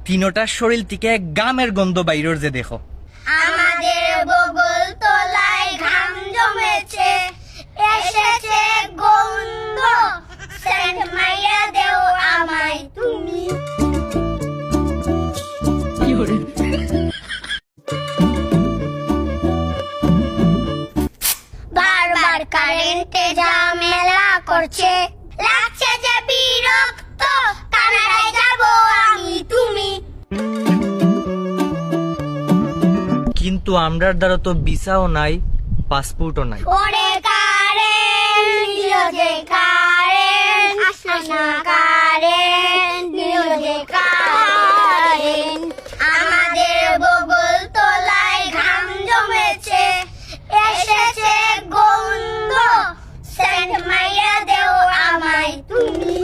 তিনোটার শরীর থেকে গামের গন্ধ বাইরের যে দেখো। আমাদের বগল তলায় ঘাম জমেছে, এসেছে গন্ধ, সেন্ট মাইরা দেও আমায় তুমি। বারবার কারেন্টে ঝামেলা করছে, লাগছে যে বিরক্ত, কানাডায় যাব আমি তুমি। কিন্তু আমরার দ্বারা তো ভিসাও নাই, পাসপোর্টও নাই। ওরে কারেন্ট দিও যে কারেন্ট, আসনা কারেন্ট দিও যে কারেন্ট। আমাদের বগল তলায় ঘাম জমেছে, এসেছে গন্ধ, সেন্ট মাইরা দেও আমায় তুমি।